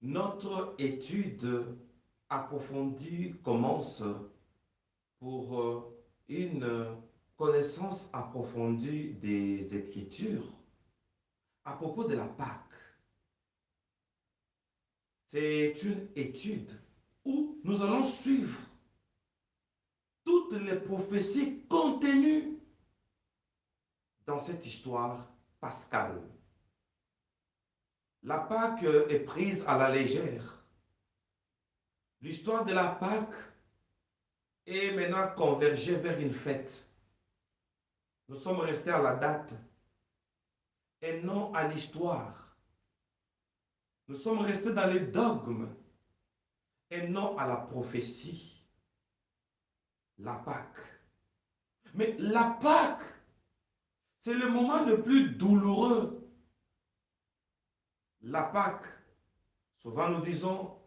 Notre étude approfondie commence pour une connaissance approfondie des Écritures à propos de la Pâque. C'est une étude où nous allons suivre toutes les prophéties contenues dans cette histoire pascale. La Pâque est prise à la légère. L'histoire de la Pâque est maintenant convergée vers une fête. Nous sommes restés à la date et non à l'histoire. Nous sommes restés dans les dogmes et non à la prophétie. La Pâque. Mais la Pâque, c'est le moment le plus douloureux. La Pâque, souvent nous disons,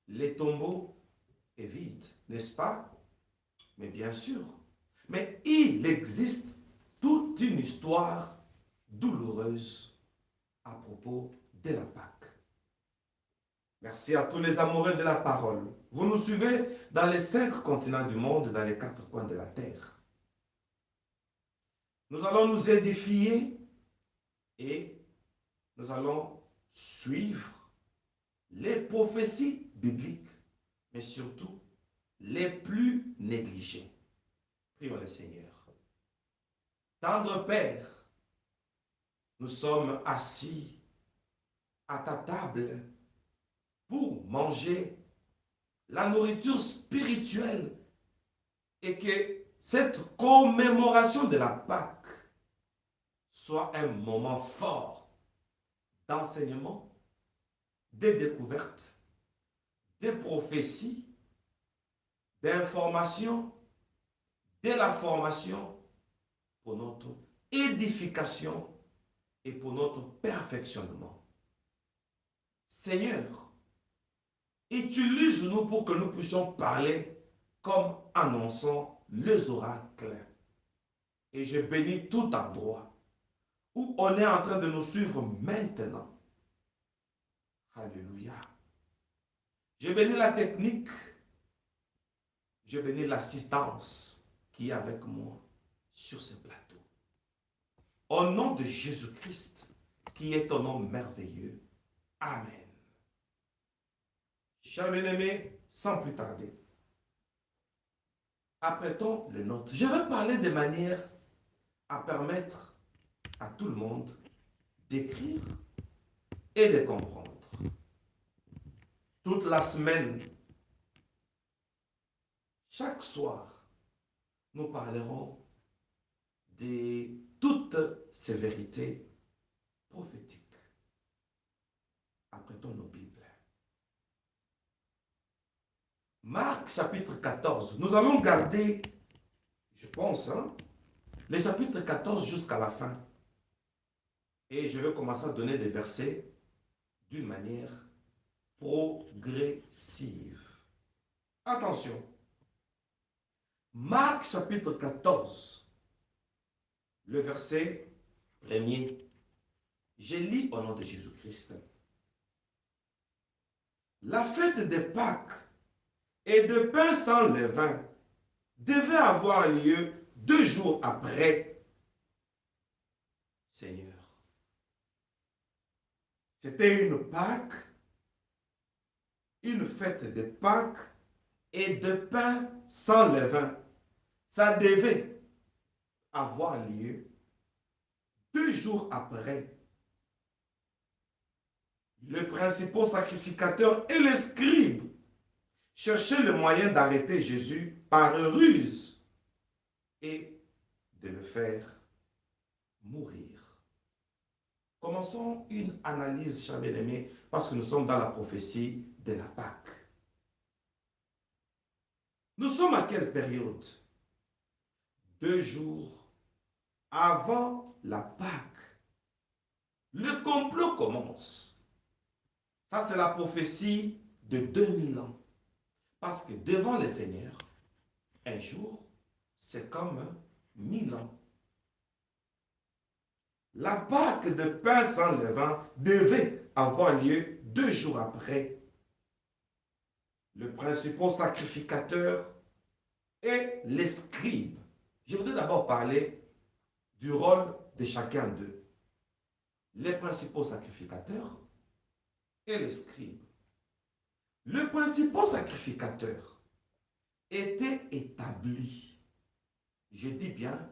les tombeaux est vide, n'est-ce pas? Mais bien sûr. Mais il existe toute une histoire douloureuse à propos de la Pâque. Merci à tous les amoureux de la parole. Vous nous suivez dans les 5 continents du monde, dans les 4 coins de la terre. Nous allons nous édifier et nous allons suivre les prophéties bibliques, mais surtout les plus négligées. Prions le Seigneur. Tendre Père, nous sommes assis à ta table pour manger la nourriture spirituelle et que cette commémoration de la Pâque soit un moment fort d'enseignement, de découvertes, de prophéties, d'informations, de la formation pour notre édification et pour notre perfectionnement. Seigneur, utilise-nous pour que nous puissions parler comme annonçant les oracles. Et je bénis tout endroit où on est en train de nous suivre maintenant. Alléluia. Je bénis la technique. Je bénis l'assistance qui est avec moi sur ce plateau. Au nom de Jésus-Christ, qui est ton nom merveilleux. Amen. Chers bien-aimés, sans plus tarder, apprêtons les notes. Je vais parler de manière à permettre à tout le monde d'écrire et de comprendre. Toute la semaine, chaque soir, nous parlerons de toutes ces vérités prophétiques. Apprêtons nos Bibles. Marc chapitre 14. Nous allons garder, je pense, les chapitres 14 jusqu'à la fin. Et je vais commencer à donner des versets d'une manière progressive. Attention. Marc chapitre 14, le verset 1er. Je lis au nom de Jésus-Christ. La fête des Pâques et de pain sans levain devait avoir lieu 2 jours après. Seigneur. C'était une Pâque, une fête de Pâques et de pain sans levain. Ça devait avoir lieu 2 jours après. Le principal sacrificateur et les scribes cherchaient le moyen d'arrêter Jésus par ruse et de le faire mourir. Commençons une analyse, chers bien-aimés, parce que nous sommes dans la prophétie de la Pâque. Nous sommes à quelle période? 2 jours avant la Pâque. Le complot commence. Ça, c'est la prophétie de 2000 ans. Parce que devant le Seigneur, un jour, c'est comme 1000 ans. La Pâque de pain sans levain devait avoir lieu 2 jours après, le principal sacrificateur et les scribes. Je voudrais d'abord parler du rôle de chacun d'eux. Les principaux sacrificateurs et les scribes. Le principal sacrificateur était établi, je dis bien,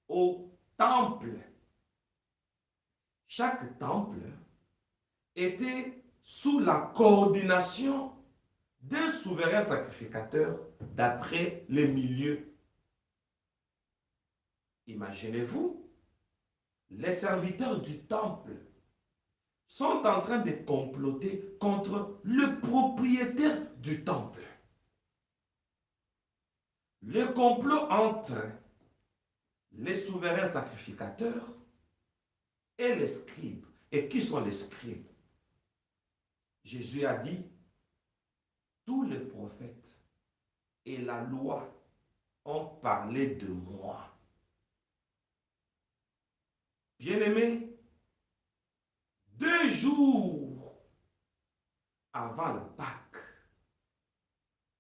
au temple. Chaque temple était sous la coordination d'un souverain sacrificateur d'après les milieux. Imaginez-vous, les serviteurs du temple sont en train de comploter contre le propriétaire du temple. Le complot entre les souverains sacrificateurs et les scribes. Et qui sont les scribes? Jésus a dit, tous les prophètes et la loi ont parlé de moi. Bien-aimés, 2 jours avant la Pâque,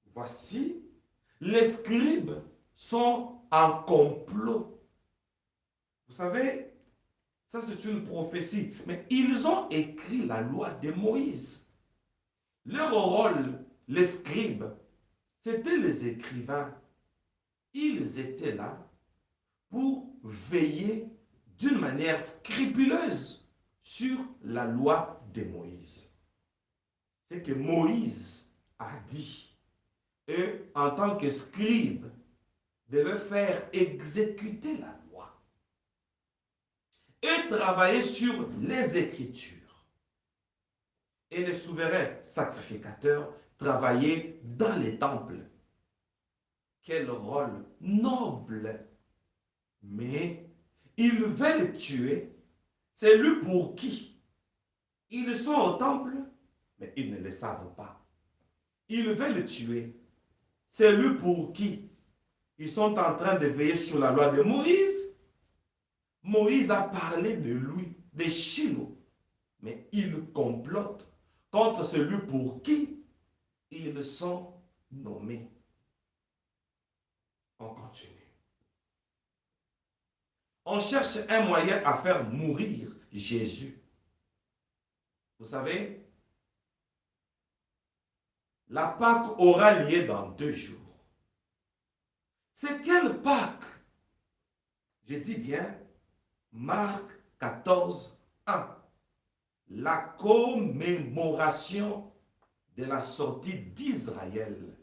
voici, les scribes sont en complot. Vous savez, ça c'est une prophétie, mais ils ont écrit la loi de Moïse. Leur rôle, les scribes, c'était les écrivains. Ils étaient là pour veiller d'une manière scrupuleuse sur la loi de Moïse. C'est que Moïse a dit, eux, en tant que scribes, devaient faire exécuter la loi et travailler sur les Écritures. Et les souverains sacrificateurs travaillaient dans les temples. Quel rôle noble! Mais ils veulent tuer celui pour qui ils sont au temple, mais ils ne le savent pas. Ils veulent tuer celui pour qui ils sont en train de veiller sur la loi de Moïse. Moïse a parlé de lui, de Shiloh, mais ils complotent contre celui pour qui ils sont nommés. On continue. On cherche un moyen à faire mourir Jésus. Vous savez, la Pâque aura lieu dans 2 jours. C'est quelle Pâque? Je dis bien, Marc 14, 1. La commémoration de la sortie d'Israël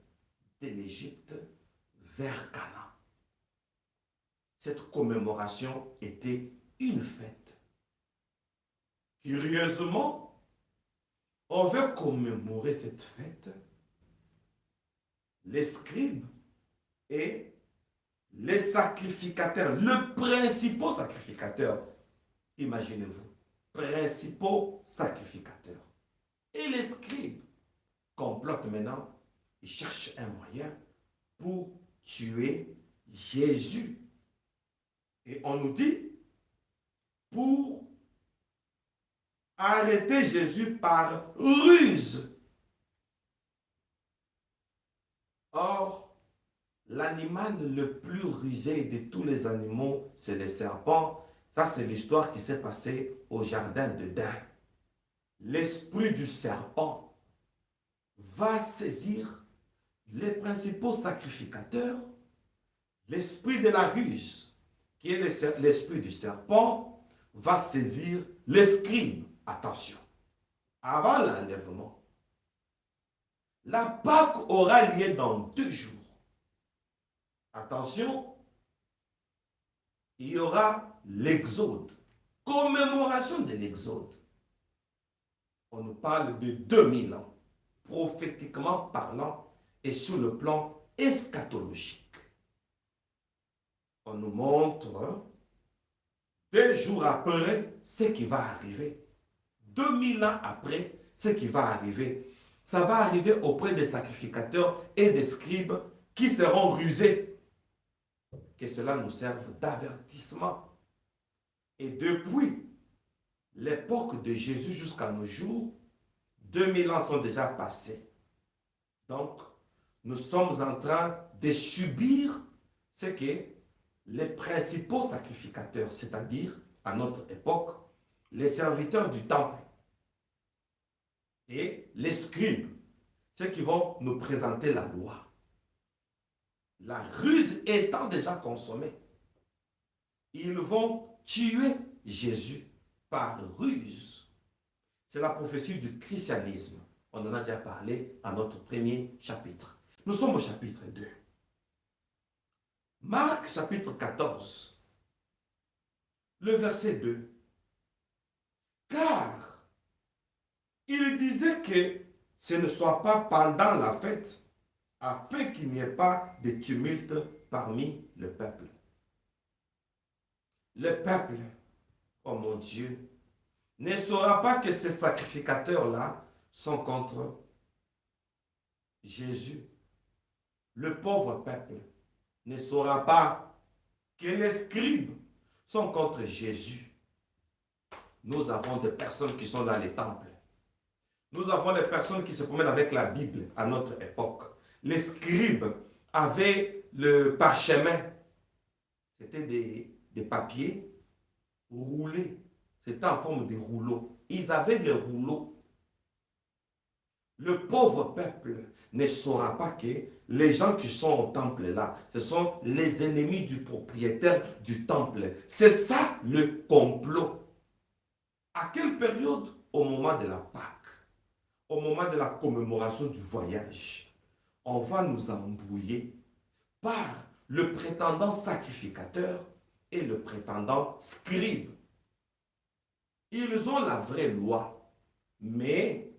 de l'Égypte vers Canaan. Cette commémoration était une fête. Curieusement, on veut commémorer cette fête. Les scribes et les sacrificateurs, le principal sacrificateur, imaginez-vous, principaux sacrificateurs. Et les scribes complotent maintenant, ils cherchent un moyen pour tuer Jésus. Et on nous dit, pour arrêter Jésus par ruse. Or, l'animal le plus rusé de tous les animaux, c'est le serpent. Ça, c'est l'histoire qui s'est passée au jardin d'Éden. L'esprit du serpent va saisir les principaux sacrificateurs, l'esprit de la ruse, qui est l'esprit du serpent, va saisir les scribes. Attention, avant l'enlèvement, la Pâque aura lieu dans 2 jours. Attention, il y aura l'Exode, commémoration de l'Exode. On nous parle de 2000 ans, prophétiquement parlant et sur le plan eschatologique. On nous montre 2 jours après ce qui va arriver. 2000 ans après ce qui va arriver. Ça va arriver auprès des sacrificateurs et des scribes qui seront rusés. Que cela nous serve d'avertissement. Et depuis l'époque de Jésus jusqu'à nos jours, 2000 ans sont déjà passés. Donc, nous sommes en train de subir ce que les principaux sacrificateurs, c'est-à-dire à notre époque, les serviteurs du temple et les scribes, ceux qui vont nous présenter la loi. La ruse étant déjà consommée, ils vont tuer Jésus par ruse. C'est la prophétie du christianisme. On en a déjà parlé à notre premier chapitre. Nous sommes au chapitre 2. Marc chapitre 14, le verset 2. Car il disait que ce ne soit pas pendant la fête, afin qu'il n'y ait pas de tumulte parmi le peuple. Le peuple, oh mon Dieu, ne saura pas que ces sacrificateurs-là sont contre Jésus. Le pauvre peuple ne saura pas que les scribes sont contre Jésus. Nous avons des personnes qui sont dans les temples. Nous avons des personnes qui se promènent avec la Bible à notre époque. Les scribes avaient le parchemin. C'était des papiers roulés. C'était en forme de rouleaux. Ils avaient les rouleaux. Le pauvre peuple ne saura pas que les gens qui sont au temple là, ce sont les ennemis du propriétaire du temple. C'est ça le complot. À quelle période? Au moment de la Pâque, au moment de la commémoration du voyage, on va nous embrouiller par le prétendant sacrificateur et le prétendant scribe. Ils ont la vraie loi, mais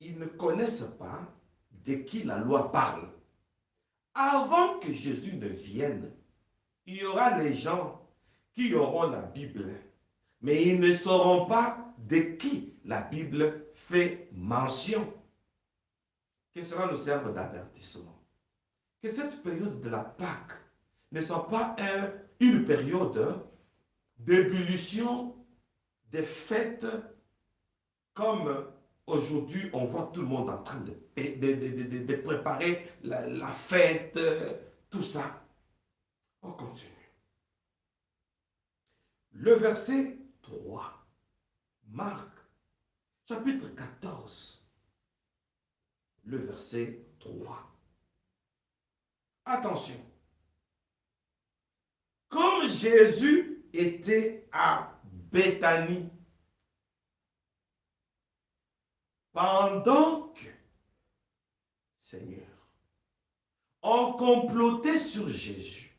ils ne connaissent pas de qui la loi parle. Avant que Jésus ne vienne, il y aura les gens qui auront la Bible, mais ils ne sauront pas de qui la Bible fait mention. Que cela nous serve d'avertissement. Que cette période de la Pâque ne soit pas une période d'ébullition, de fêtes, comme aujourd'hui on voit tout le monde en train de préparer la fête, tout ça. On continue. Le verset 3, Marc, chapitre 14, le verset 3. Attention. Comme Jésus était à Béthanie, pendant que, Seigneur, on complotait sur Jésus.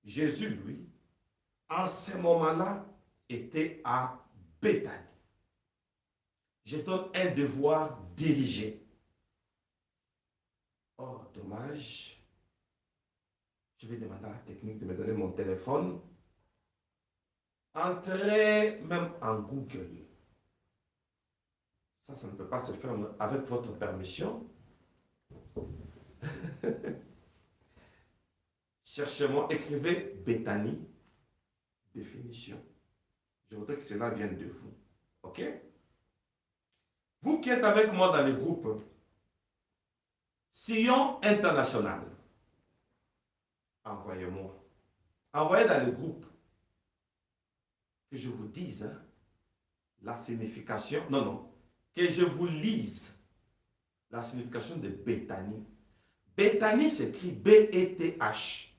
Jésus, lui, en ce moment-là, était à Béthanie. Je donne un devoir dirigé. Oh, dommage. Je vais demander à la technique de me donner mon téléphone. Entrez même en Google. Ça ne peut pas se faire avec votre permission. Cherchez-moi, écrivez Béthanie, définition. Je voudrais que cela vienne de vous. OK? Vous qui êtes avec moi dans le groupe Sion International, envoyez-moi. Envoyez dans le groupe que je vous dise la signification. Non. Que je vous lise la signification de Béthanie. Béthanie s'écrit B-E-T-H.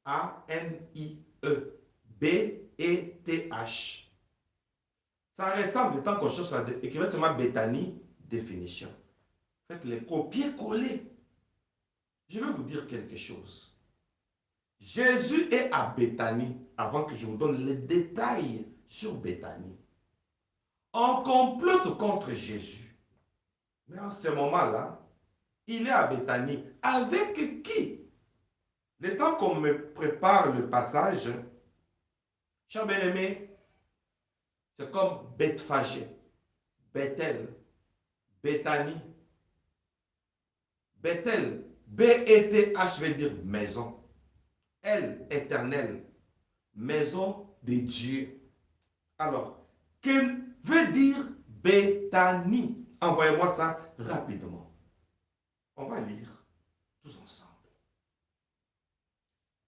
A-N-I-E. B-E-T-H. Ça ressemble, tant qu'on cherche la écrivez seulement Béthanie, définition. Faites les copier-coller. Je vais vous dire quelque chose. Jésus est à Béthanie, avant que je vous donne les détails sur Béthanie. On complote contre Jésus. Mais en ce moment-là, il est à Béthanie. Avec qui? Le temps qu'on me prépare le passage, chers bien-aimés, c'est comme Bethphagée, Bethel, Béthanie. Bethel, B-E-T-H veut dire maison. Elle, éternelle, maison de Dieu. Alors, que veut dire Béthanie. Envoyez-moi ça rapidement. On va lire tous ensemble.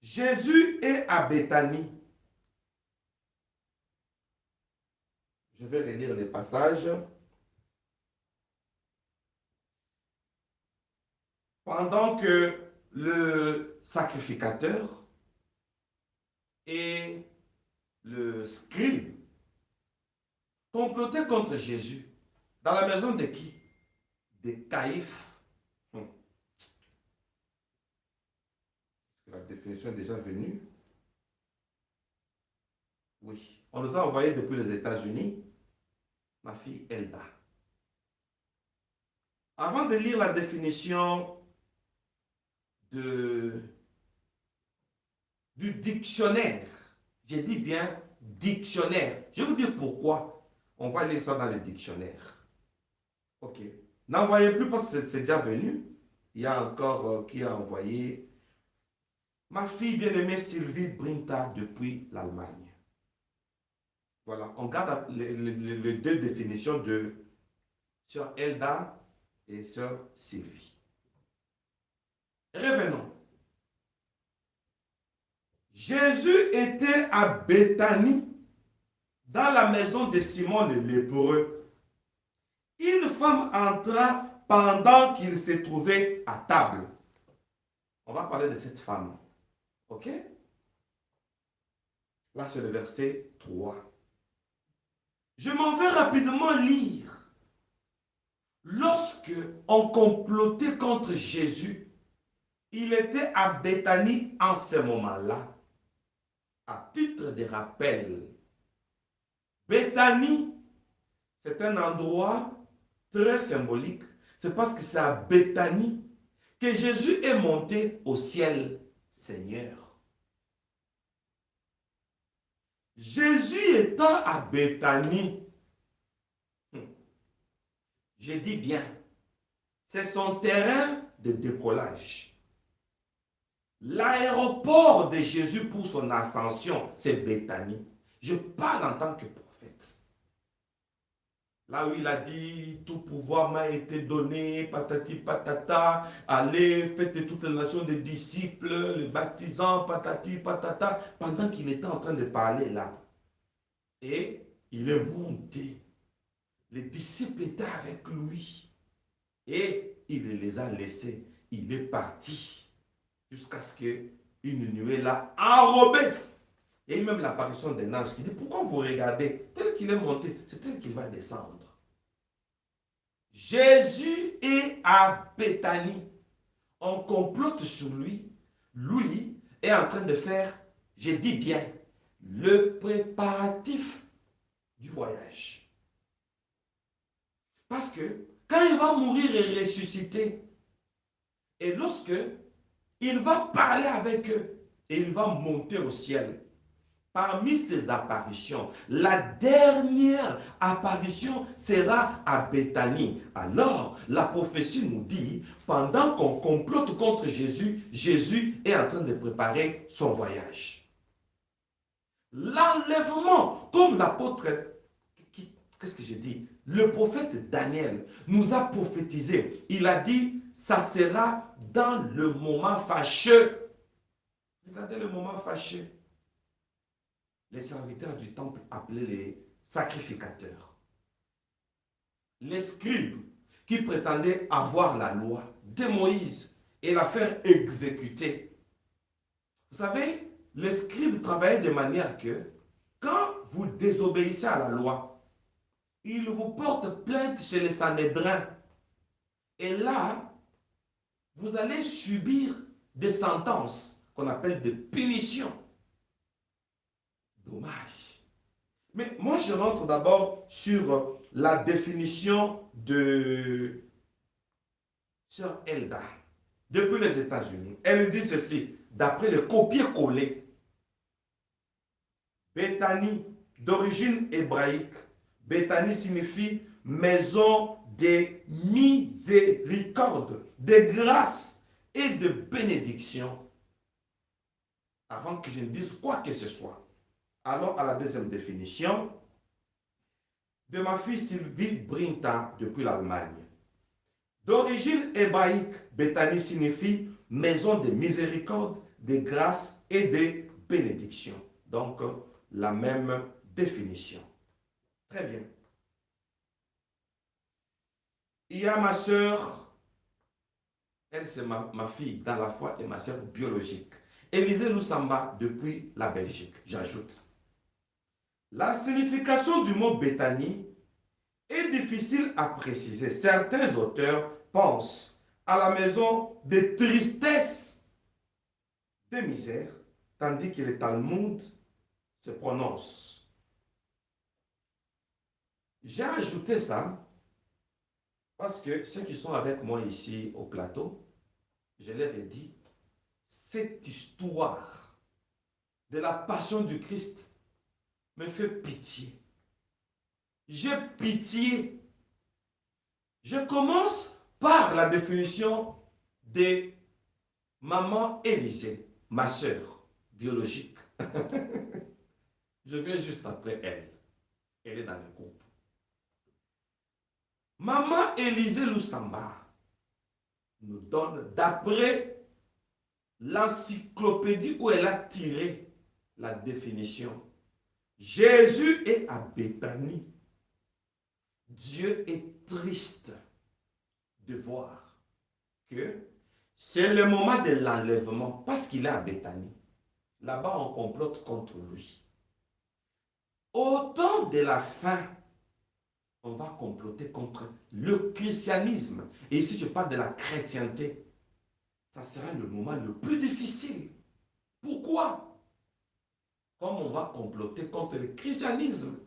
Jésus est à Béthanie. Je vais relire les passages. Pendant que le sacrificateur et le scribe complotaient contre Jésus, dans la maison de qui? De Caïphe. La définition est déjà venue. Oui. On nous a envoyé depuis les États-Unis ma fille Elda. Avant de lire la définition du dictionnaire, j'ai dit bien dictionnaire. Je vais vous dire pourquoi. On va lire ça dans le dictionnaire. Ok. N'envoyez plus parce que c'est déjà venu. Il y a encore qui a envoyé ma fille bien-aimée Sylvie Brinta depuis l'Allemagne. Voilà, on garde les deux définitions de sœur Elda et sœur Sylvie. Revenons. Jésus était à Béthanie, dans la maison de Simon le lépreux. Une femme entra pendant qu'il se trouvait à table. On va parler de cette femme. Ok? Là, c'est le verset 3. Je m'en vais rapidement lire. Lorsque on complotait contre Jésus, il était à Béthanie en ce moment-là. À titre de rappel, Béthanie, c'est un endroit très symbolique. C'est parce que c'est à Béthanie que Jésus est monté au ciel, Seigneur. Jésus étant à Béthanie, je dis bien, c'est son terrain de décollage. L'aéroport de Jésus pour son ascension, c'est Béthanie. Je parle en tant que prophète. Là où il a dit, tout pouvoir m'a été donné, patati patata, allez, faites de toutes les nations des disciples, les baptisants, patati patata, pendant qu'il était en train de parler là. Et il est monté. Les disciples étaient avec lui. Et il les a laissés. Il est parti. Jusqu'à ce qu'une nuée l'a enrobé. Et même l'apparition d'un ange qui dit, pourquoi vous regardez? Tel qu'il est monté, c'est tel qu'il va descendre. Jésus est à Béthanie. On complote sur lui. Lui est en train de faire, je dis bien, le préparatif du voyage. Parce que quand il va mourir et ressusciter, et lorsque il va parler avec eux, et il va monter au ciel, parmi ces apparitions, la dernière apparition sera à Béthanie. Alors, la prophétie nous dit, pendant qu'on complote contre Jésus, Jésus est en train de préparer son voyage. L'enlèvement, comme l'apôtre, qu'est-ce que j'ai dit? Le prophète Daniel nous a prophétisé. Il a dit, ça sera dans le moment fâcheux. Regardez le moment fâcheux. Les serviteurs du temple appelés les sacrificateurs. Les scribes qui prétendaient avoir la loi de Moïse et la faire exécuter. Vous savez, les scribes travaillaient de manière que quand vous désobéissez à la loi, ils vous portent plainte chez les Sanhédrins. Et là, vous allez subir des sentences qu'on appelle des punitions. Dommage. Mais moi, je rentre d'abord sur la définition de Sœur Elda, depuis les États-Unis. Elle dit ceci, d'après le copier-coller. Béthanie, d'origine hébraïque. Béthanie signifie maison de miséricorde, de grâce et de bénédiction. Avant que je ne dise quoi que ce soit. Alors, à la deuxième définition, de ma fille Sylvie Brinta depuis l'Allemagne. D'origine hébraïque, Béthanie signifie maison de miséricorde, de grâce et de bénédiction. Donc, la même définition. Très bien. Il y a ma sœur, elle c'est ma fille dans la foi et ma sœur biologique. Élisée Loussamba depuis la Belgique, j'ajoute. La signification du mot Béthanie est difficile à préciser. Certains auteurs pensent à la maison de tristesse, de misère, tandis que le Talmud se prononce. J'ai ajouté ça parce que ceux qui sont avec moi ici au plateau, je leur ai dit, cette histoire de la passion du Christ me fait pitié. J'ai pitié. Je commence par la définition de maman Élisée, ma sœur biologique. Je viens juste après elle. Elle est dans le groupe. Maman Élisée Loussamba nous donne, d'après l'encyclopédie où elle a tiré la définition, Jésus est à Béthanie. Dieu est triste de voir que c'est le moment de l'enlèvement parce qu'il est à Béthanie. Là-bas, on complote contre lui. Au temps de la fin, on va comploter contre le christianisme. Et ici, je parle de la chrétienté. Ça sera le moment le plus difficile. Pourquoi? Comme on va comploter contre le christianisme,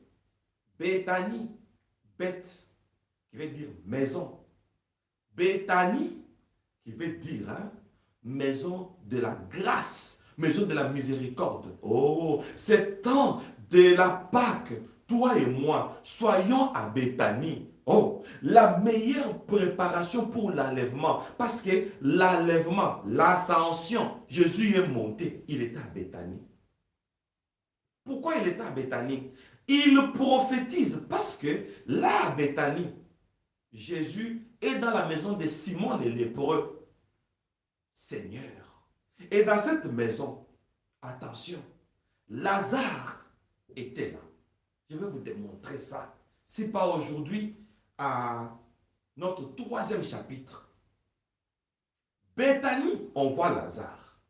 Béthanie, bête, qui veut dire maison. Béthanie, qui veut dire maison de la grâce, maison de la miséricorde. Oh, c'est temps de la Pâque. Toi et moi, soyons à Béthanie. Oh, la meilleure préparation pour l'enlèvement. Parce que l'enlèvement, l'ascension, Jésus est monté. Il était à Béthanie. Pourquoi il était à Béthanie? Il prophétise parce que là, à Béthanie, Jésus est dans la maison de Simon le lépreux, Seigneur. Et dans cette maison, attention, Lazare était là. Je vais vous démontrer ça. Si pas aujourd'hui, à notre 3e chapitre. Béthanie, on voit Lazare.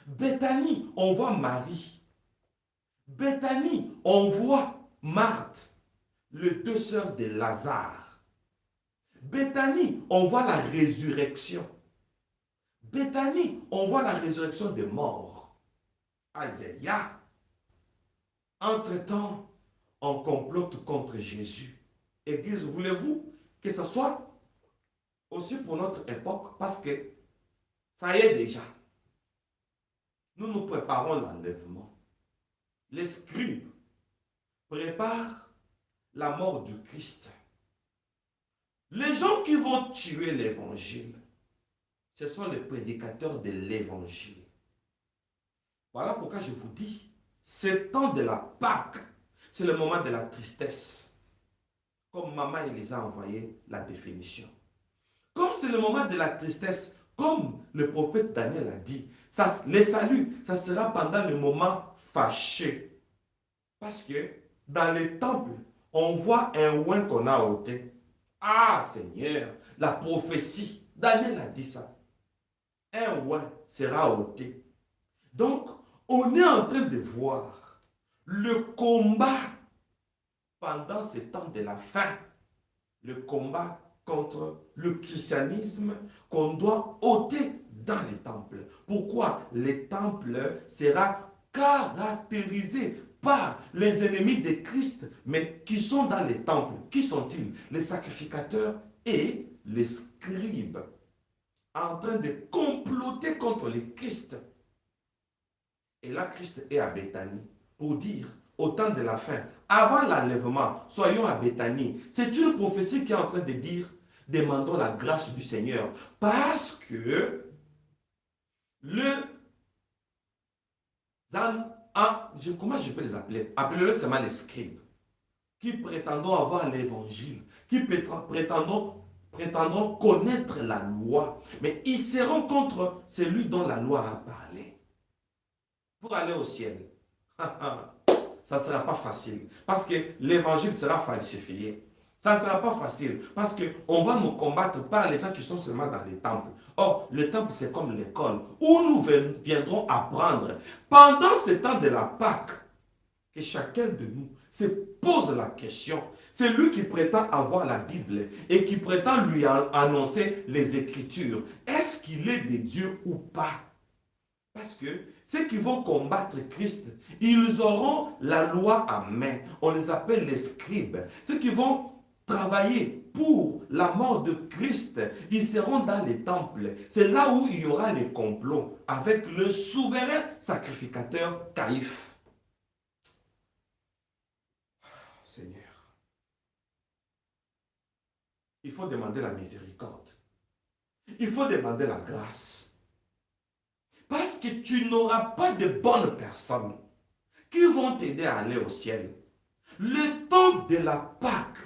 Béthanie, on voit Marie. Béthanie, on voit Marthe, les 2 sœurs de Lazare. Béthanie, on voit la résurrection. Béthanie, on voit la résurrection des morts. Aïe, aïe, aïe. Entre-temps, on complote contre Jésus. Église, voulez-vous que ce soit aussi pour notre époque? Parce que ça y est déjà. Nous nous préparons l'enlèvement. Les scribes préparent la mort du Christ. Les gens qui vont tuer l'évangile, ce sont les prédicateurs de l'évangile. Voilà pourquoi je vous dis, c'est temps de la Pâque, c'est le moment de la tristesse. Comme maman Elisa a envoyé la définition. Comme c'est le moment de la tristesse, comme le prophète Daniel a dit, ça, le salut, ça sera pendant le moment fâché. Parce que dans les temples, on voit un oint qu'on a ôté. Ah Seigneur, la prophétie, Daniel a dit ça. Un oint sera ôté. Donc, on est en train de voir le combat pendant ce temps de la fin. Le combat contre le christianisme qu'on doit ôter dans les temples. Pourquoi? Les temples sera caractérisés par les ennemis de Christ, mais qui sont dans les temples. Qui sont-ils? Les sacrificateurs et les scribes, en train de comploter contre le Christ. Et là, Christ est à Béthanie pour dire, au temps de la fin, avant l'enlèvement, soyons à Béthanie. C'est une prophétie qui est en train de dire, demandons la grâce du Seigneur. Parce que comment je peux les appeler? Appelez-le seulement les scribes, qui prétendons avoir l'évangile, qui prétendons connaître la loi, mais ils seront contre celui dont la loi a parlé. Pour aller au ciel, ça ne sera pas facile, parce que l'évangile sera falsifié. Ça ne sera pas facile, parce qu'on va nous combattre par les gens qui sont seulement dans les temples. Or, le temple, c'est comme l'école, où nous viendrons apprendre. Pendant ce temps de la Pâque, que chacun de nous se pose la question. C'est lui qui prétend avoir la Bible et qui prétend lui annoncer les Écritures. Est-ce qu'il est de Dieu ou pas? Parce que ceux qui vont combattre Christ, ils auront la loi en main. On les appelle les scribes. Ceux qui vont travailler pour la mort de Christ, ils seront dans les temples. C'est là où il y aura les complots avec le souverain sacrificateur Caïphe. Seigneur, il faut demander la miséricorde. Il faut demander la grâce. Parce que tu n'auras pas de bonnes personnes qui vont t'aider à aller au ciel. Le temps de la Pâque,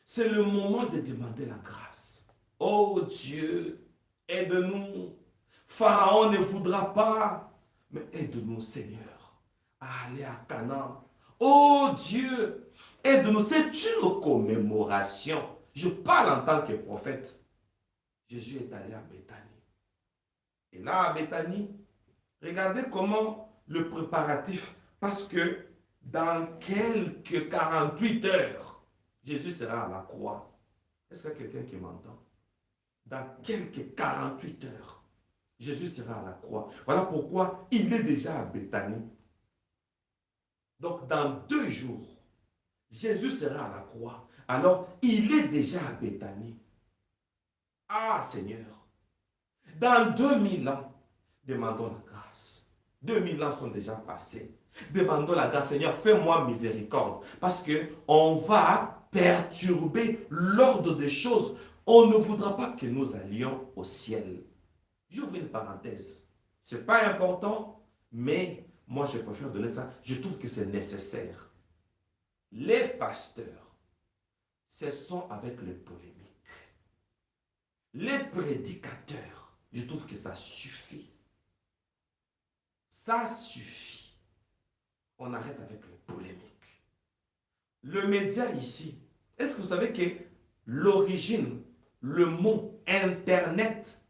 c'est le moment de demander la grâce. Oh Dieu, aide-nous. Pharaon ne voudra pas, mais aide-nous, Seigneur, à aller à Canaan. Oh Dieu, aide-nous. C'est une commémoration. Je parle en tant que prophète. Jésus est allé à Béthanie. Et là, à Béthanie, regardez comment le préparatif, parce que dans quelques 48 heures, Jésus sera à la croix. Est-ce qu'il y a quelqu'un qui m'entend? Dans quelques 48 heures, Jésus sera à la croix. Voilà pourquoi il est déjà à Béthanie. Donc, dans 2 jours, Jésus sera à la croix. Alors, il est déjà à Béthanie. Ah, Seigneur, dans 2000 ans, demandons la grâce. 2000 ans sont déjà passés. Demandons la grâce. Seigneur, fais-moi miséricorde. Parce qu'on va perturber l'ordre des choses. On ne voudra pas que nous allions au ciel. J'ouvre une parenthèse. Ce n'est pas important, mais moi je préfère donner ça. Je trouve que c'est nécessaire. Les pasteurs, ce sont avec les polémiques. Les prédicateurs, je trouve que ça suffit. Ça suffit. On arrête avec les polémiques. Le média ici, est-ce que vous savez que l'origine, le mot Internet,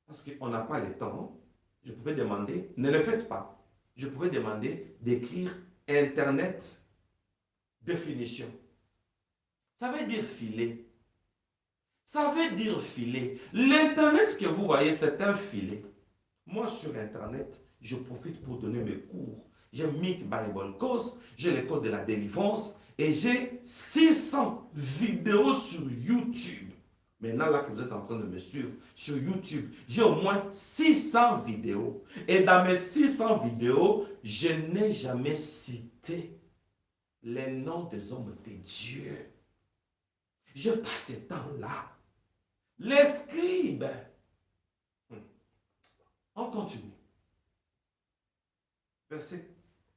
parce qu'on n'a pas le temps, je pouvais demander, ne le faites pas, je pouvais demander d'écrire Internet, définition. Ça veut dire filet. Ça veut dire filet. L'Internet que vous voyez, c'est un filet. Moi, sur Internet, je profite pour donner mes cours. J'ai Mick Bible Course, j'ai l'école de la délivrance et j'ai 600 vidéos sur YouTube. Maintenant, là que vous êtes en train de me suivre sur YouTube, j'ai au moins 600 vidéos. Et dans mes 600 vidéos, je n'ai jamais cité les noms des hommes de Dieu. Je passe ce temps-là. Les scribes. On continue. Verset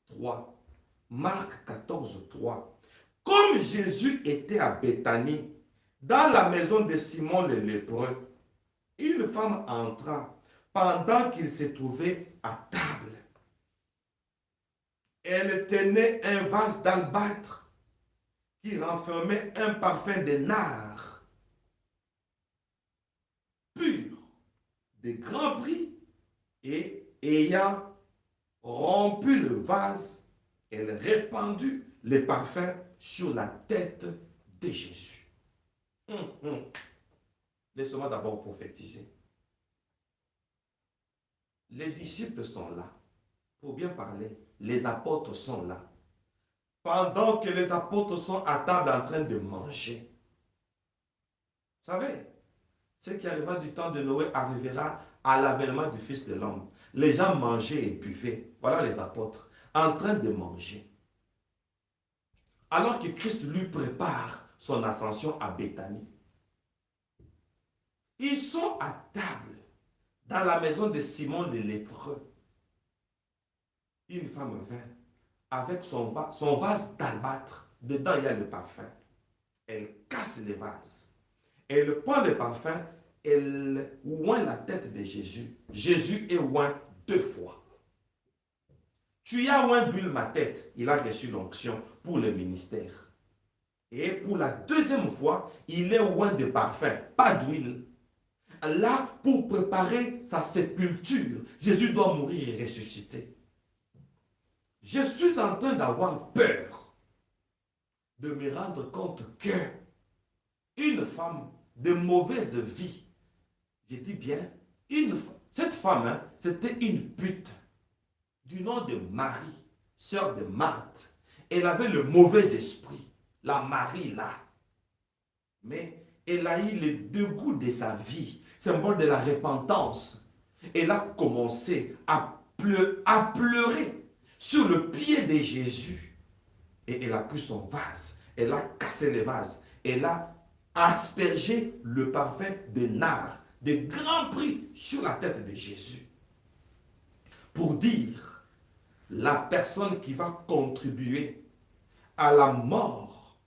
3. Marc 14, 3. Comme Jésus était à Béthanie, dans la maison de Simon le lépreux, une femme entra pendant qu'il se trouvait à table. Elle tenait un vase d'albâtre qui renfermait un parfum de nard pur, de grand prix, et ayant rompu le vase, elle répandit le parfum sur la tête de Jésus. Laissez-moi d'abord prophétiser. Les disciples sont là. Pour bien parler, les apôtres sont là. Pendant que les apôtres sont à table en train de manger. Vous savez, ce qui arrivera du temps de Noé arrivera à l'avènement du Fils de l'homme. Les gens mangeaient et buvaient. Voilà les apôtres, en train de manger. Alors que Christ lui prépare son ascension à Béthanie. Ils sont à table dans la maison de Simon le lépreux. Une femme vint avec son vase d'albâtre. Dedans, il y a le parfum. Elle casse le vase. Elle prend le parfum, elle oint la tête de Jésus. Jésus est oint 2 fois. Tu as oint d'huile ma tête. Il a reçu l'onction pour le ministère. Et pour la 2e fois, il est oint de parfum, pas d'huile. Là, pour préparer sa sépulture, Jésus doit mourir et ressusciter. Je suis en train d'avoir peur de me rendre compte que une femme de mauvaise vie, je dis bien, cette femme, hein, c'était une pute du nom de Marie, sœur de Marthe. Elle avait le mauvais esprit, la Marie là. Mais elle a eu le dégoût de sa vie, symbole de la repentance. Elle a commencé à pleurer sur le pied de Jésus. Et elle a pris son vase, elle a cassé le vase, elle a aspergé le parfum de nard, de grand prix, sur la tête de Jésus. Pour dire, la personne qui va contribuer à la mort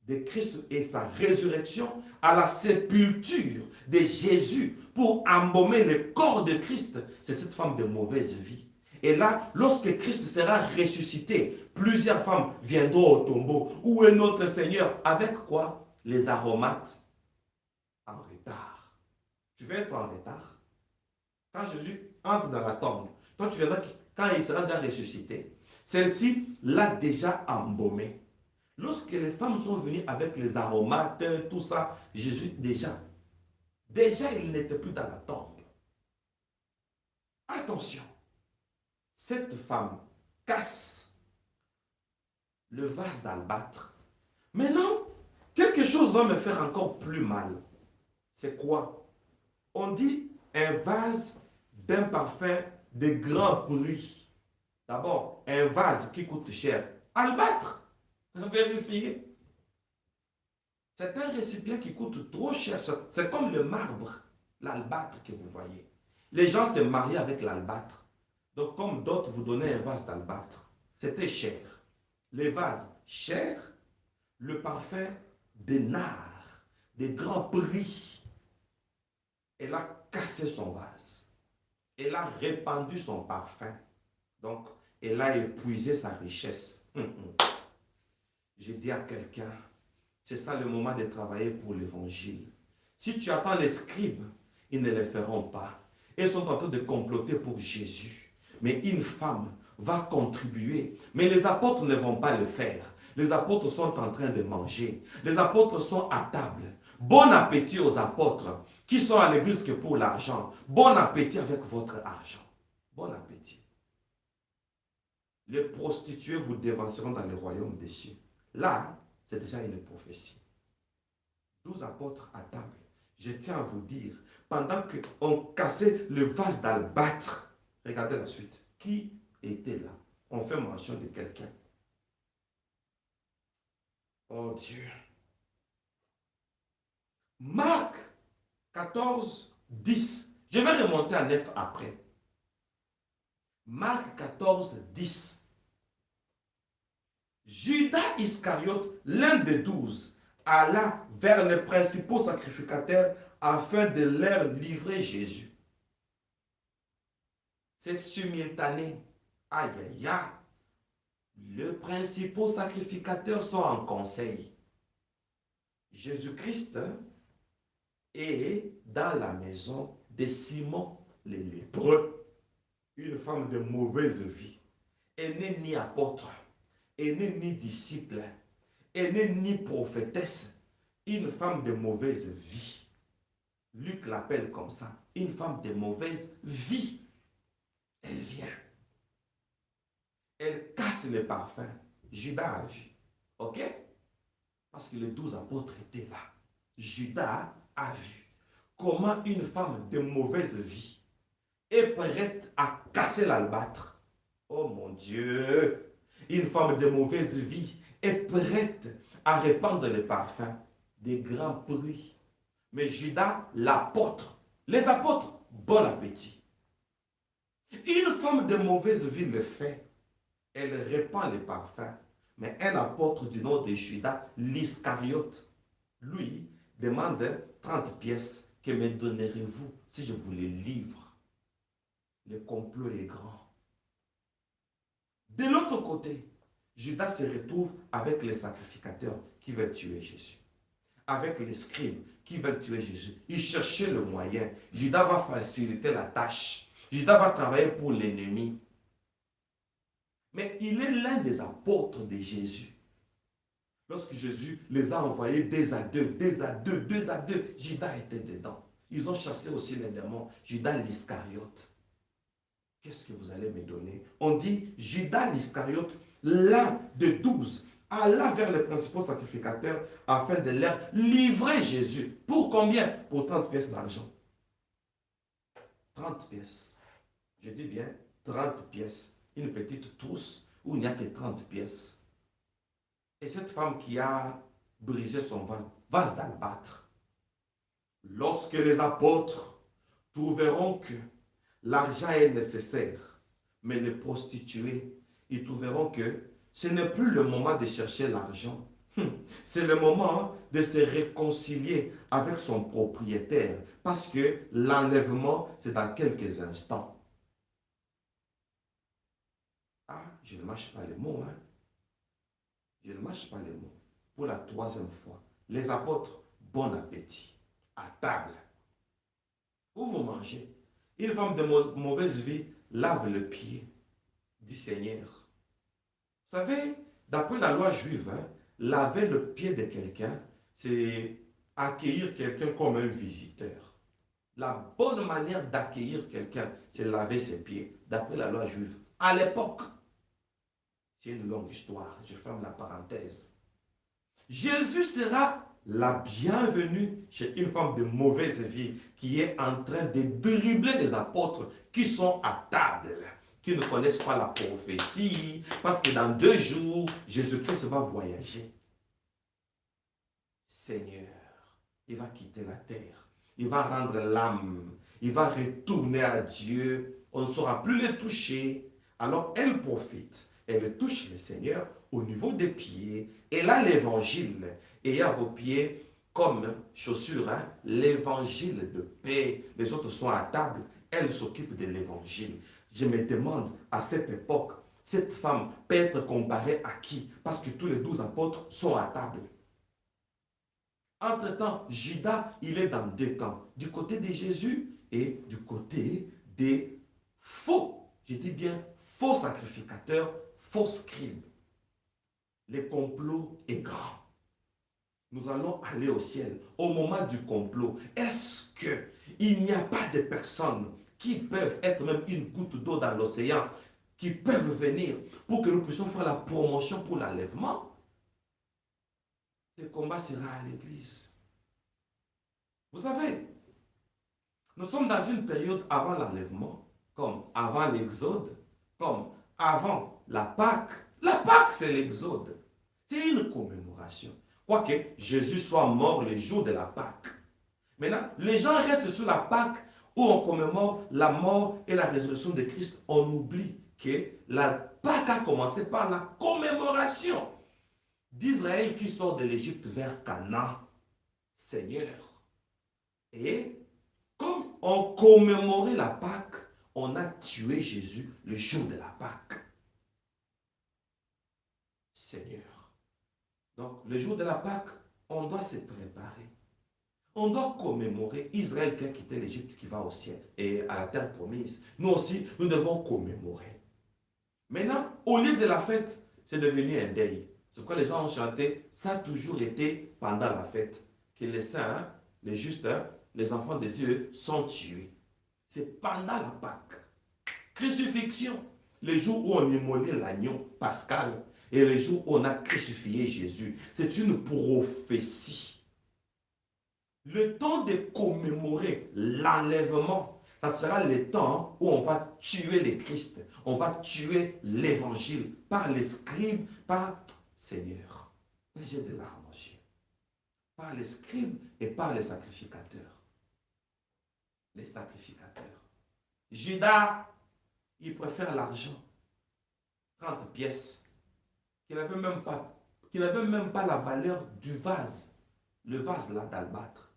de Christ et sa résurrection, à la sépulture de Jésus pour embaumer le corps de Christ, c'est cette femme de mauvaise vie. Et là, lorsque Christ sera ressuscité, plusieurs femmes viendront au tombeau. Où est notre Seigneur? Avec quoi? Les aromates en retard. Tu vas être en retard. Quand Jésus entre dans la tombe, toi tu verras quand il sera déjà ressuscité, celle-ci l'a déjà embaumé. Lorsque les femmes sont venues avec les aromates, tout ça, Jésus déjà il n'était plus dans la tombe. Attention, cette femme casse le vase d'albâtre. Maintenant, quelque chose va me faire encore plus mal. C'est quoi? On dit un vase d'un parfum de grand prix. D'abord, un vase qui coûte cher. Albâtre. Vérifiez. C'est un récipient qui coûte trop cher. C'est comme le marbre, l'albâtre que vous voyez. Les gens se marient avec l'albâtre. Donc, comme d'autres vous donnaient un vase d'albâtre, c'était cher. Les vases chers, le parfum de nard, de grand prix. Elle a cassé son vase. Elle a répandu son parfum. Donc, elle a épuisé sa richesse. J'ai dit à quelqu'un, c'est ça le moment de travailler pour l'évangile. Si tu attends les scribes, ils ne le feront pas. Ils sont en train de comploter pour Jésus. Mais une femme va contribuer. Mais les apôtres ne vont pas le faire. Les apôtres sont en train de manger. Les apôtres sont à table. Bon appétit aux apôtres qui sont à l'église que pour l'argent. Bon appétit avec votre argent. Bon appétit. Les prostituées vous dévanceront dans le royaume des cieux. Là, c'est déjà une prophétie. 12 apôtres à table. Je tiens à vous dire, pendant qu'on cassait le vase d'albâtre, regardez la suite. Qui était là? On fait mention de quelqu'un. Oh Dieu. Marc 14, 10. Je vais remonter à 9 après. Marc 14, 10. Judas Iscariote, l'un des 12, alla vers les principaux sacrificateurs afin de leur livrer Jésus. C'est simultané. Aïe, aïe, aïe. Les principaux sacrificateurs sont en conseil. Jésus-Christ est dans la maison de Simon le lépreux, une femme de mauvaise vie. Elle n'est ni apôtre, elle n'est ni disciple, elle n'est ni prophétesse, une femme de mauvaise vie. Luc l'appelle comme ça, une femme de mauvaise vie. Elle vient. Elle casse le parfum. Judas a vu. Ok? Parce que les 12 apôtres étaient là. Judas a vu comment une femme de mauvaise vie est prête à casser l'albâtre. Oh mon Dieu! Une femme de mauvaise vie est prête à répandre le parfum des grands prix. Mais Judas, l'apôtre, les apôtres, bon appétit. Une femme de mauvaise vie le fait. Elle répand les parfums. Mais un apôtre du nom de Judas, l'Iscariote, lui, demande 30 pièces. Que me donnerez-vous si je vous les livre? Le complot est grand. De l'autre côté, Judas se retrouve avec les sacrificateurs qui veulent tuer Jésus, avec les scribes qui veulent tuer Jésus. Il cherchait le moyen. Judas va faciliter la tâche. Judas va travailler pour l'ennemi. Mais il est l'un des apôtres de Jésus. Lorsque Jésus les a envoyés deux à deux, Judas était dedans. Ils ont chassé aussi les démons. Judas l'Iscariote. Qu'est-ce que vous allez me donner? On dit Judas l'Iscariote, l'un de 12, alla vers les principaux sacrificateurs afin de leur livrer Jésus. Pour combien? Pour 30 pièces d'argent. 30 pièces. Je dis bien 30 pièces. Une petite trousse où il n'y a que 30 pièces. Et cette femme qui a brisé son vase d'albâtre, lorsque les apôtres trouveront que l'argent est nécessaire, mais les prostituées, ils trouveront que ce n'est plus le moment de chercher l'argent. C'est le moment de se réconcilier avec son propriétaire, parce que l'enlèvement, c'est dans quelques instants. Ah, je ne mâche pas les mots, hein. Je ne mâche pas les mots. Pour la troisième fois, les apôtres, bon appétit, à table. Où vous mangez? Une femme de mauvaise vie lave le pied du Seigneur. Vous savez, d'après la loi juive, hein, laver le pied de quelqu'un, c'est accueillir quelqu'un comme un visiteur. La bonne manière d'accueillir quelqu'un, c'est laver ses pieds, d'après la loi juive. À l'époque, c'est une longue histoire, je ferme la parenthèse. Jésus sera la bienvenue chez une femme de mauvaise vie qui est en train de dribbler des apôtres qui sont à table, qui ne connaissent pas la prophétie, parce que dans 2 jours, Jésus-Christ va voyager. Seigneur, il va quitter la terre, il va rendre l'âme, il va retourner à Dieu, on ne saura plus le toucher. Alors elle profite, elle touche le Seigneur au niveau des pieds, et là l'évangile, et à vos pieds comme chaussures, hein, l'évangile de paix. Les autres sont à table, elle s'occupe de l'évangile. Je me demande, à cette époque, cette femme peut être comparée à qui? Parce que tous les 12 apôtres sont à table. Entre-temps, Judas, il est dans 2 camps, du côté de Jésus et du côté des faux, je dis bien faux sacrificateurs, faux scribes. Le complot est grand. Nous allons aller au ciel. Au moment du complot, est-ce qu'il n'y a pas de personnes qui peuvent être même une goutte d'eau dans l'océan, qui peuvent venir pour que nous puissions faire la promotion pour l'enlèvement? Le combat sera à l'église. Vous savez, nous sommes dans une période avant l'enlèvement, comme avant l'exode, comme avant la Pâque. La Pâque, c'est l'exode. C'est une commémoration. Quoique Jésus soit mort le jour de la Pâque. Maintenant, les gens restent sur la Pâque où on commémore la mort et la résurrection de Christ. On oublie que la Pâque a commencé par la commémoration d'Israël qui sort de l'Égypte vers Canaan. Seigneur. Et comme on commémorait la Pâque, on a tué Jésus le jour de la Pâque. Seigneur. Donc, le jour de la Pâque, on doit se préparer. On doit commémorer Israël qui a quitté l'Égypte, qui va au ciel et à la terre promise. Nous aussi, nous devons commémorer. Maintenant, au lieu de la fête, c'est devenu un deuil. C'est pourquoi les gens ont chanté, ça a toujours été pendant la fête, que les saints, hein, les justes, hein, les enfants de Dieu sont tués. C'est pendant la Pâque. Crucifixion, le jour où on immolait l'agneau pascal et le jour où on a crucifié Jésus. C'est une prophétie. Le temps de commémorer l'enlèvement, ça sera le temps où on va tuer le Christ, on va tuer l'évangile par les scribes, par Seigneur. J'ai des larmes aux yeux. Par les scribes et par les sacrificateurs. Les sacrificateurs. Judas, il préfère l'argent. 30 pièces qui n'avaient même pas la valeur du vase. Le vase là d'albâtre.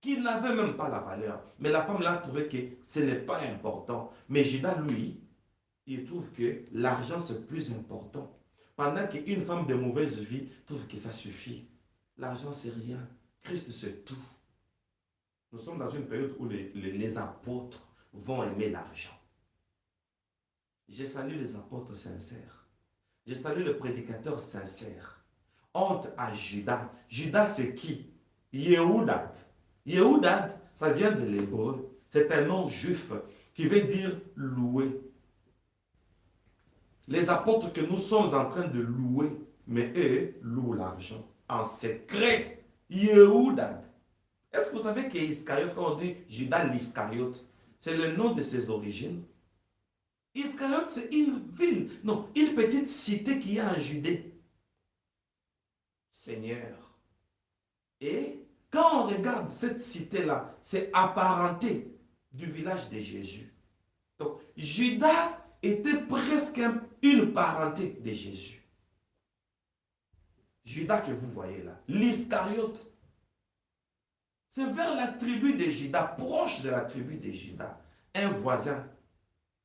Qui n'avait même pas la valeur. Mais la femme là trouvait que ce n'est pas important. Mais Judas, lui, il trouve que l'argent c'est plus important. Pendant qu'une femme de mauvaise vie trouve que ça suffit. L'argent c'est rien. Christ c'est tout. Nous sommes dans une période où les apôtres vont aimer l'argent. J'ai salué les apôtres sincères. J'ai salué le prédicateur sincère. Honte à Judas. Judas c'est qui? Yehudat. Yehudat, ça vient de l'hébreu. C'est un nom juif qui veut dire louer. Les apôtres que nous sommes en train de louer, mais eux louent l'argent en secret. Yehudat. Est-ce que vous savez qu'Iscariote, quand on dit Judas l'Iscariote, c'est le nom de ses origines? Iscariote, c'est une ville, non, une petite cité qui est en Judée. Seigneur. Et quand on regarde cette cité-là, c'est apparenté du village de Jésus. Donc, Judas était presque une parenté de Jésus. Judas que vous voyez là, l'Iscariote, c'est vers la tribu de Judas, proche de la tribu de Judas, un voisin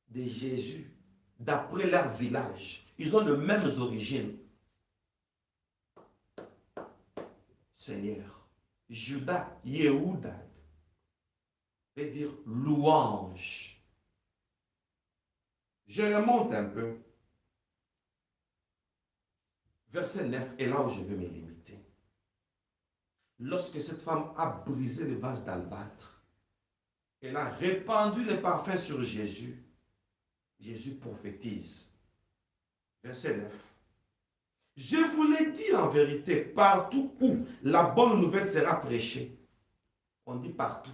de Jésus, d'après leur village. Ils ont les mêmes origines. Seigneur, Judas, Yehuda, veut dire louange. Je remonte un peu. Verset 9 est là où je veux me limiter. Lorsque cette femme a brisé le vase d'albâtre, elle a répandu le parfum sur Jésus. Jésus prophétise. Verset 9. Je vous l'ai dit en vérité, partout où la bonne nouvelle sera prêchée. On dit partout.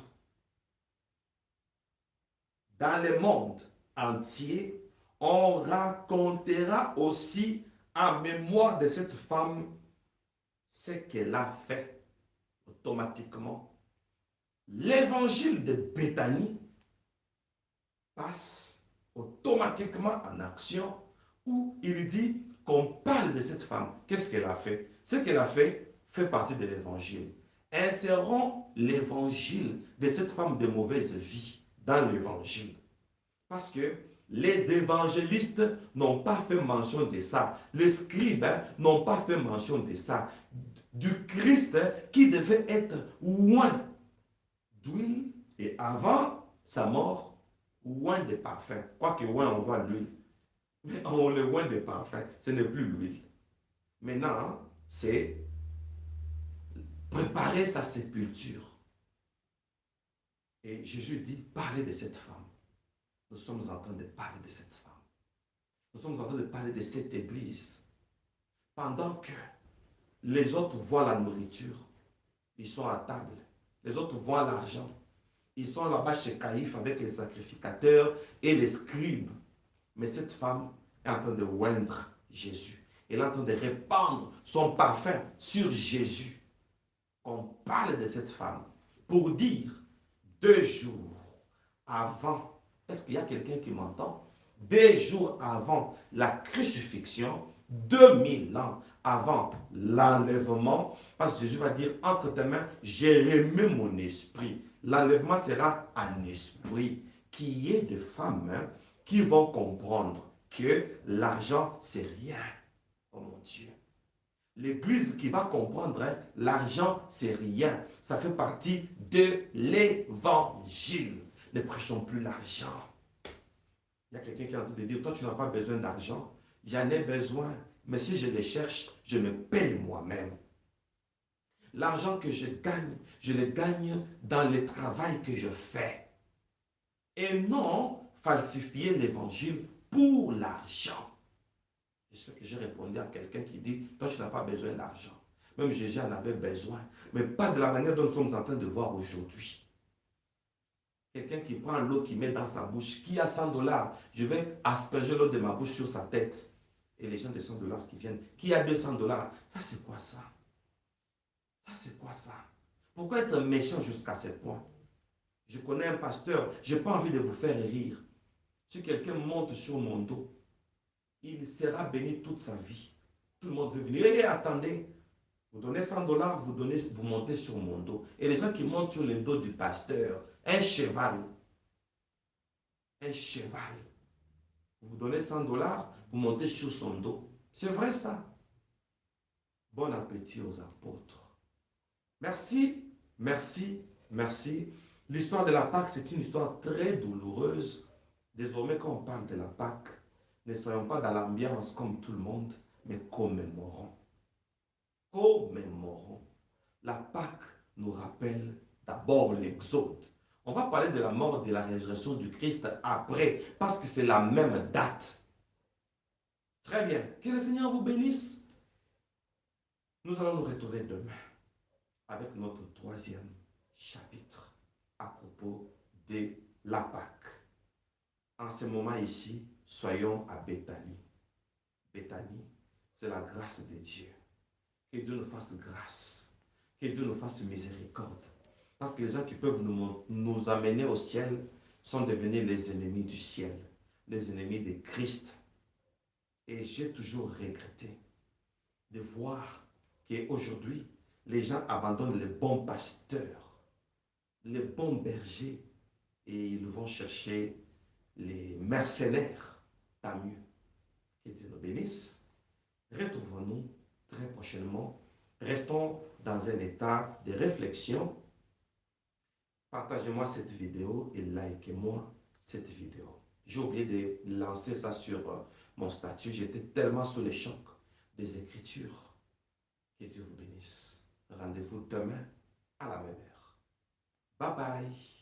Dans le monde entier, on racontera aussi en mémoire de cette femme ce qu'elle a fait automatiquement. L'évangile de Béthanie passe automatiquement en action où il dit qu'on parle de cette femme. Qu'est-ce qu'elle a fait? Ce qu'elle a fait partie de l'évangile. Insérons l'évangile de cette femme de mauvaise vie dans l'évangile. Parce que les évangélistes n'ont pas fait mention de ça. Les scribes n'ont pas fait mention de ça. Du Christ qui devait être oint d'huile et avant sa mort, oint de parfum. Quoique oint, on voit l'huile. Mais on le oint de parfum, ce n'est plus l'huile. Maintenant, c'est préparer sa sépulture. Et Jésus dit, parlez de cette femme. Nous sommes en train de parler de cette femme. Nous sommes en train de parler de cette église. Pendant que les autres voient la nourriture, ils sont à table. Les autres voient l'argent. Ils sont là-bas chez Caïphe avec les sacrificateurs et les scribes. Mais cette femme est en train de oindre Jésus. Elle est en train de répandre son parfum sur Jésus. On parle de cette femme pour dire 2 jours avant. Est-ce qu'il y a quelqu'un qui m'entend? 2 jours avant la crucifixion, 2000 ans avant l'enlèvement, parce que Jésus va dire, entre tes mains, j'ai remis mon esprit. L'enlèvement sera un esprit qui est de femmes qui vont comprendre que l'argent, c'est rien. Oh mon Dieu. L'église qui va comprendre, l'argent, c'est rien. Ça fait partie de l'évangile. Ne prêchons plus l'argent. Il y a quelqu'un qui est en train de dire, toi, tu n'as pas besoin d'argent. J'en ai besoin. Mais si je le cherche, je me paye moi-même. L'argent que je le gagne dans le travail que je fais. Et non falsifier l'évangile pour l'argent. J'espère que j'ai répondu à quelqu'un qui dit, toi tu n'as pas besoin d'argent. Même Jésus en avait besoin, mais pas de la manière dont nous sommes en train de voir aujourd'hui. Quelqu'un qui prend l'eau, qui met dans sa bouche, qui a 100 $, je vais asperger l'eau de ma bouche sur sa tête. Et les gens de 100 $ qui viennent, qui a 200 $, ça c'est quoi ça? Ça c'est quoi ça? Pourquoi être méchant jusqu'à ce point? Je connais un pasteur, je n'ai pas envie de vous faire rire. Si quelqu'un monte sur mon dos, il sera béni toute sa vie. Tout le monde veut venir. Et attendez, vous donnez 100 dollars, vous montez sur mon dos. Et les gens qui montent sur le dos du pasteur, un cheval. Vous donnez 100 dollars, vous montez sur son dos. C'est vrai ça. Bon appétit aux apôtres. Merci, merci, merci. L'histoire de la Pâque, c'est une histoire très douloureuse. Désormais, quand on parle de la Pâque, ne soyons pas dans l'ambiance comme tout le monde, mais commémorons. Commémorons. La Pâque nous rappelle d'abord l'Exode. On va parler de la mort et de la résurrection du Christ après, parce que c'est la même date. Très bien. Que le Seigneur vous bénisse. Nous allons nous retrouver demain avec notre troisième chapitre à propos de la Pâque. En ce moment ici, soyons à Béthanie. Béthanie, c'est la grâce de Dieu. Que Dieu nous fasse grâce. Que Dieu nous fasse miséricorde. Parce que les gens qui peuvent nous amener au ciel sont devenus les ennemis du ciel, les ennemis de Christ. Et j'ai toujours regretté de voir qu'aujourd'hui, les gens abandonnent les bons pasteurs, les bons bergers, et ils vont chercher les mercenaires. Tant mieux. Que Dieu nous bénisse. Retrouvons-nous très prochainement. Restons dans un état de réflexion. Partagez-moi cette vidéo et likez-moi cette vidéo. J'ai oublié de lancer ça sur mon statut. J'étais tellement sous les chocs des Écritures. Que Dieu vous bénisse. Rendez-vous demain à la même heure. Bye bye.